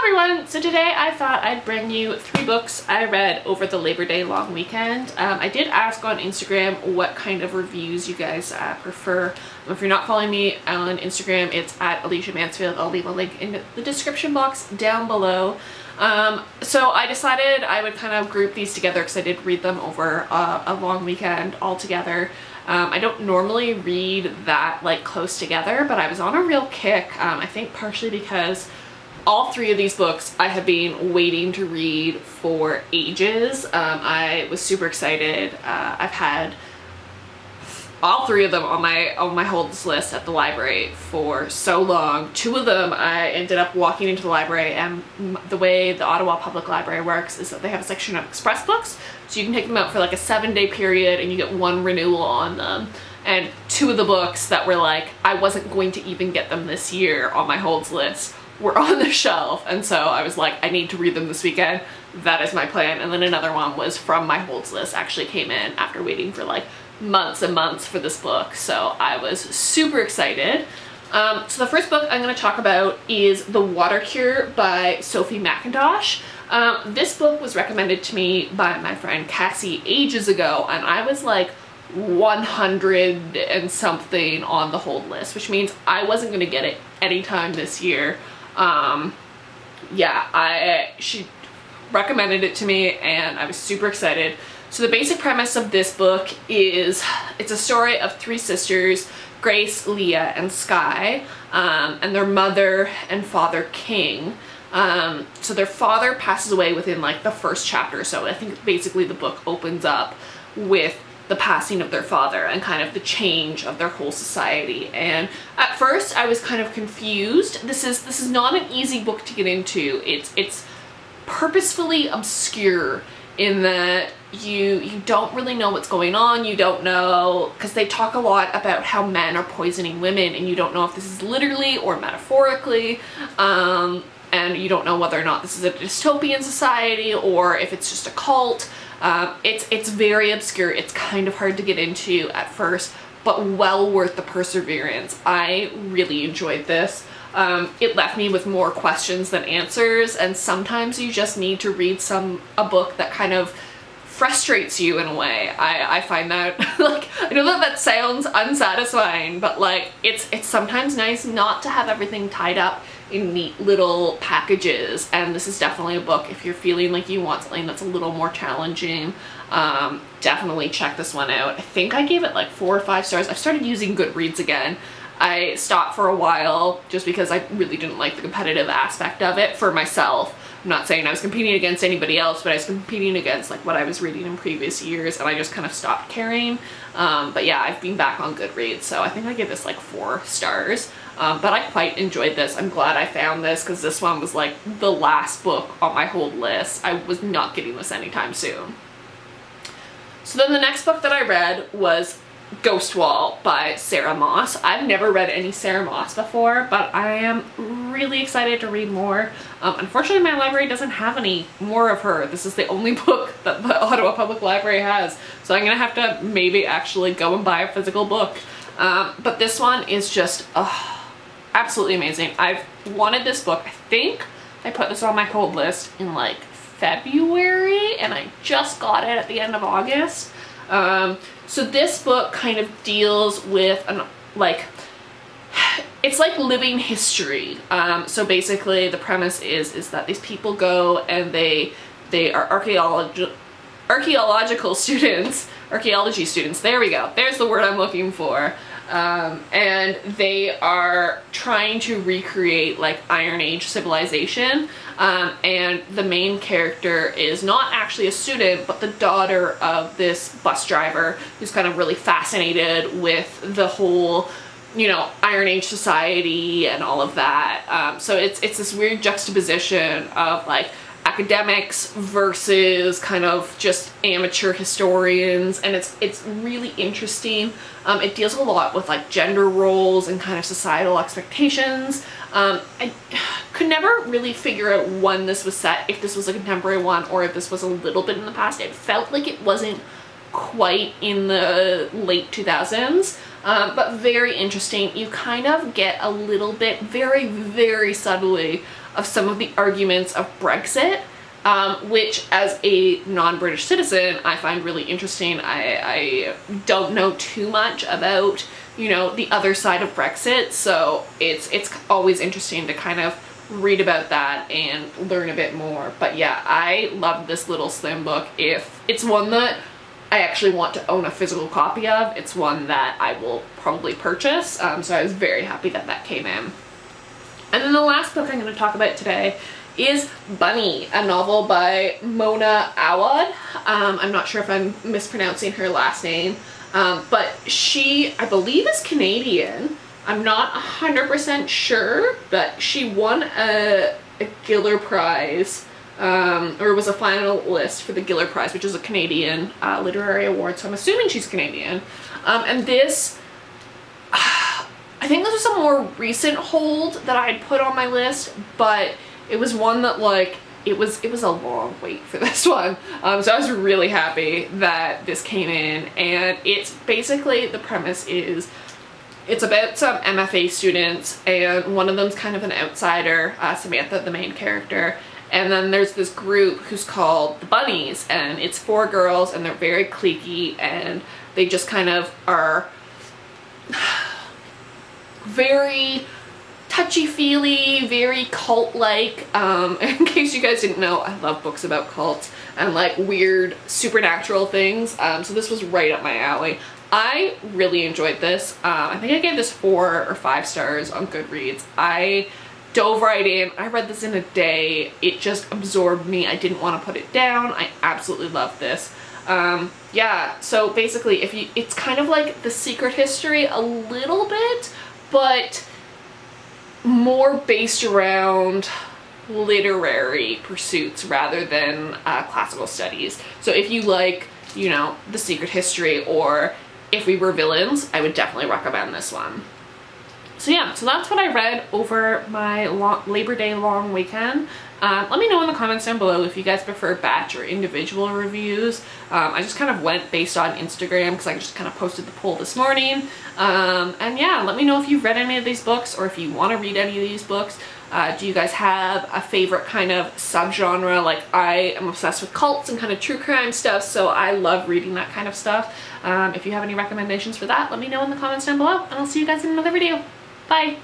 everyone! So today I thought I'd bring you 3 books I read over the Labor Day long weekend. I did ask on Instagram what kind of reviews you guys prefer. If you're not following me on Instagram, it's at Alicia Mansfield. I'll leave a link in the description box down below. So I decided I would kind of group these together because I did read them over a long weekend all together. I don't normally read that like close together, but I was on a real kick. I think partially because all 3 of these books I have been waiting to read for ages. I was super excited. I've had all 3 of them on my holds list at the library for so long. 2 of them I ended up walking into the library, and the way the Ottawa Public Library works is that they have a section of express books, so you can take them out for like a 7-day period and you get 1 renewal on them. And 2 of the books that were like I wasn't going to even get them this year on my holds list were on the shelf, and so I was like, I need to read them this weekend. That is my plan. And then another one was from my holds list, actually came in after waiting for like months and months for this book, so I was super excited. So the first book I'm going to talk about is The Water Cure by Sophie Mackintosh. This book was recommended to me by my friend Cassie ages ago, and I was like 100 and something on the hold list, which means I wasn't going to get it anytime this year. She recommended it to me and I was super excited. So the basic premise of this book is it's a story of 3 sisters, Grace, Leah, and Skye, and their mother and father King. So their father passes away within like the first chapter, so I think basically the book opens up with the passing of their father and kind of the change of their whole society. And at first I was kind of confused. This is not an easy book to get into. It's purposefully obscure in that you don't really know what's going on. You don't know, because they talk a lot about how men are poisoning women, and you don't know if this is literally or metaphorically, and you don't know whether or not this is a dystopian society or if it's just a cult. It's very obscure. It's kind of hard to get into at first, but well worth the perseverance. I really enjoyed this. It left me with more questions than answers, and sometimes you just need to read a book that kind of frustrates you in a way. I find that like, I know that sounds unsatisfying, but like it's sometimes nice not to have everything tied up in neat little packages, and this is definitely a book if you're feeling like you want something that's a little more challenging. Definitely check this one out. I think I gave it like 4 or 5 stars. I've started using Goodreads again. I stopped for a while just because I really didn't like the competitive aspect of it for myself. I'm not saying I was competing against anybody else, but I was competing against like what I was reading in previous years, and I just kind of stopped caring. But yeah, I've been back on Goodreads, so I think I gave this like 4 stars. But I quite enjoyed this. I'm glad I found this because this one was like the last book on my hold list. I was not getting this anytime soon. So then the next book that I read was Ghost Wall by Sarah Moss. I've never read any Sarah Moss before, but I am really excited to read more. Unfortunately, my library doesn't have any more of her. This is the only book that the Ottawa Public Library has, so I'm gonna have to maybe actually go and buy a physical book. But this one is just absolutely amazing. I've wanted this book. I think I put this on my hold list in like February, and I just got it at the end of August. So this book kind of deals with it's like living history. So basically the premise is that these people go and they are archaeological students, archaeology students, there we go, there's the word I'm looking for. And they are trying to recreate like Iron Age civilization, and the main character is not actually a student, but the daughter of this bus driver who's kind of really fascinated with the whole, you know, Iron Age society and all of that. So it's this weird juxtaposition of like academics versus kind of just amateur historians, and it's really interesting. It deals a lot with like gender roles and kind of societal expectations. I could never really figure out when this was set, if this was a contemporary one or if this was a little bit in the past. It felt like it wasn't quite in the late 2000s, but very interesting. You kind of get a little bit, very, very subtly, of some of the arguments of Brexit, which as a non-British citizen I find really interesting. I don't know too much about, you know, the other side of Brexit, so it's always interesting to kind of read about that and learn a bit more. But yeah, I love this little slim book. If it's one that I actually want to own a physical copy of, it's one that I will probably purchase, so I was very happy that that came in. And then the last book I'm going to talk about today is Bunny, a novel by Mona Awad. I'm not sure if I'm mispronouncing her last name, but she, I believe, is Canadian. I'm not 100% sure, but she won a Giller Prize, or was a finalist for the Giller Prize, which is a Canadian literary award, so I'm assuming she's Canadian. And this, I think this was a more recent hold that I had put on my list, but it was one that, like, it was a long wait for this one. So I was really happy that this came in, and it's basically, the premise is, it's about some MFA students, and one of them's kind of an outsider, Samantha, the main character, and then there's this group who's called the Bunnies, and it's 4 girls, and they're very cliquey, and they just kind of are very touchy-feely, very cult-like. In case you guys didn't know, I love books about cults and like weird supernatural things, so this was right up my alley. I really enjoyed this. I think I gave this 4 or 5 stars on Goodreads. I dove right in. I read this in a day. It just absorbed me. I didn't want to put it down. I absolutely loved this. Yeah, so basically, it's kind of like The Secret History a little bit, but more based around literary pursuits rather than classical studies. So if you like, you know, The Secret History or If We Were Villains, I would definitely recommend this one. So yeah, so that's what I read over my Labor Day long weekend. Let me know in the comments down below if you guys prefer batch or individual reviews. I just kind of went based on Instagram because I just kind of posted the poll this morning. And yeah, let me know if you've read any of these books or if you want to read any of these books. Do you guys have a favorite kind of subgenre? Like, I am obsessed with cults and kind of true crime stuff, so I love reading that kind of stuff. If you have any recommendations for that, let me know in the comments down below, and I'll see you guys in another video. Bye!